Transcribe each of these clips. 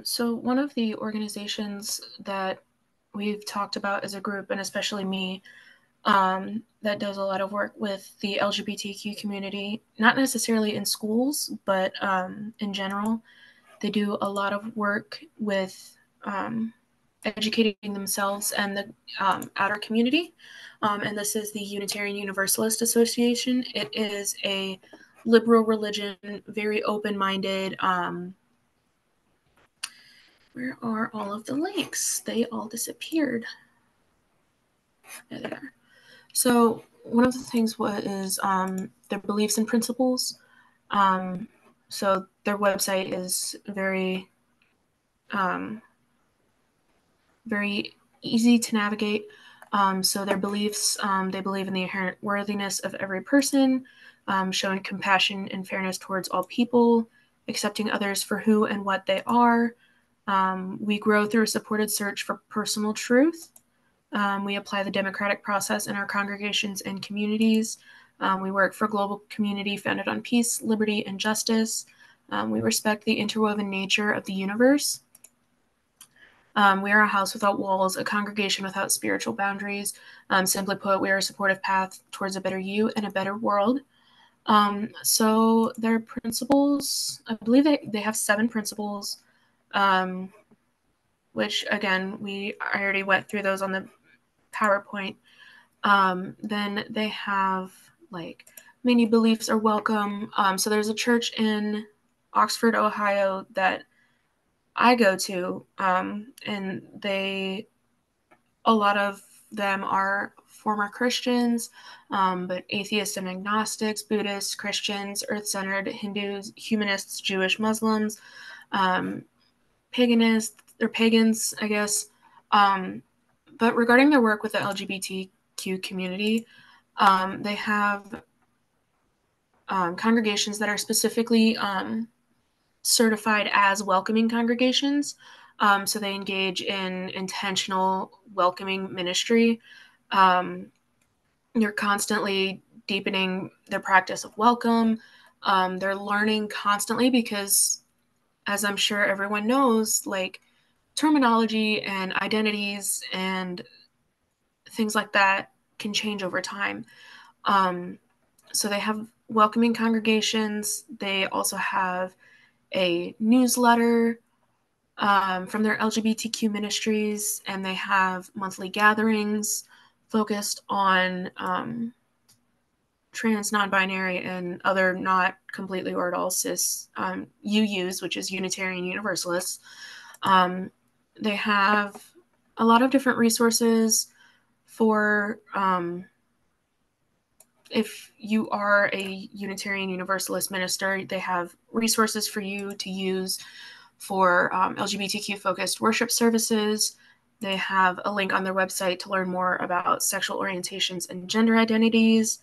So one of the organizations that we've talked about as a group, and especially me, that does a lot of work with the LGBTQ community, not necessarily in schools, but in general, they do a lot of work with educating themselves and the outer community. And this is the Unitarian Universalist Association. It is a liberal religion, very open-minded. Where are all of the links? They all disappeared. There they are. So one of the things was their beliefs and principles. So their website is very easy to navigate. So their beliefs, they believe in the inherent worthiness of every person, showing compassion and fairness towards all people, accepting others for who and what they are. We grow through a supported search for personal truth. We apply the democratic process in our congregations and communities. We work for a global community founded on peace, liberty, and justice. We respect the interwoven nature of the universe. We are a house without walls, a congregation without spiritual boundaries. Simply put, we are a supportive path towards a better you and a better world. So their principles, I believe they have 7 principles, which again, I already went through those on the PowerPoint. Then they have like many beliefs are welcome. So there's a church in Oxford, Ohio that I go to, and a lot of them are former Christians, but atheists and agnostics, Buddhists, Christians, earth-centered, Hindus, humanists, Jewish, Muslims, paganists or pagans, I guess. But regarding their work with the LGBTQ community, they have congregations that are specifically certified as welcoming congregations. So they engage in intentional welcoming ministry. They're constantly deepening their practice of welcome. They're learning constantly because, as I'm sure everyone knows, like terminology and identities and things like that can change over time. So they have welcoming congregations. They also have a newsletter from their LGBTQ ministries, and they have monthly gatherings focused on trans, non-binary, and other not completely or at all cis UUs, which is Unitarian Universalists. They have a lot of different resources for if you are a Unitarian Universalist minister. They have resources for you to use for LGBTQ-focused worship services. They have a link on their website to learn more about sexual orientations and gender identities.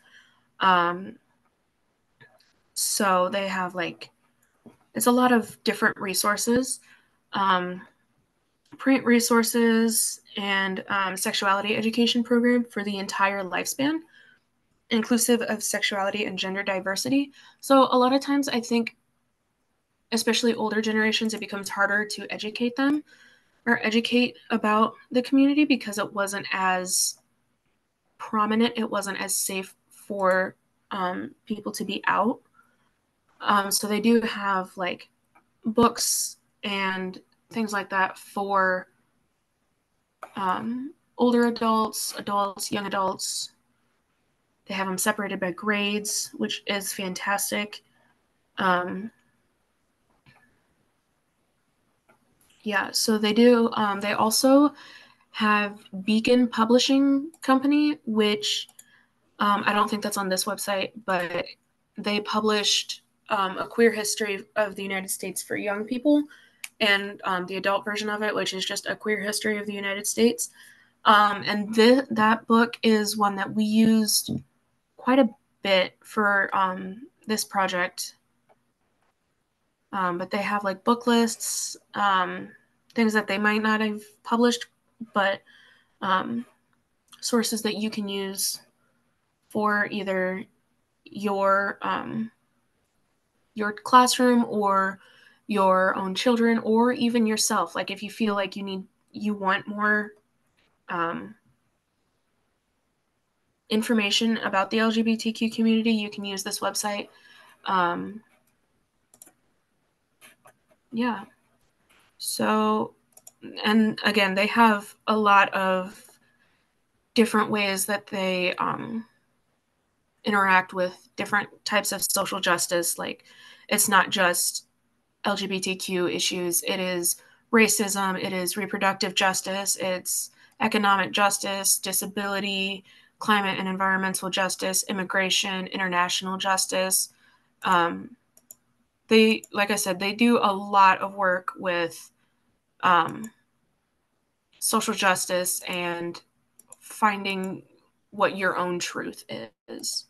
So they have it's a lot of different resources, print resources, and sexuality education program for the entire lifespan, inclusive of sexuality and gender diversity. So a lot of times I think, especially older generations, it becomes harder to educate them or educate about the community because it wasn't as prominent. It wasn't as safe for people to be out. So they do have books and things like that for older adults, young adults. They have them separated by grades, which is fantastic. Yeah, so they do. They also have Beacon Publishing Company, which I don't think that's on this website, but they published a queer history of the United States for young people, and the adult version of it, which is just a queer history of the United States. And that book is one that we used quite a bit for this project. But they have book lists, things that they might not have published, but sources that you can use for either your classroom or your own children or even yourself. Like if you feel like you want more information about the LGBTQ community, you can use this website. Yeah. So, and again, they have a lot of different ways that they interact with different types of social justice. Like, it's not just LGBTQ issues, it is racism, it is reproductive justice, it's economic justice, disability, climate and environmental justice, immigration, international justice. Um, they, like I said, they do a lot of work with um, social justice and finding what your own truth is.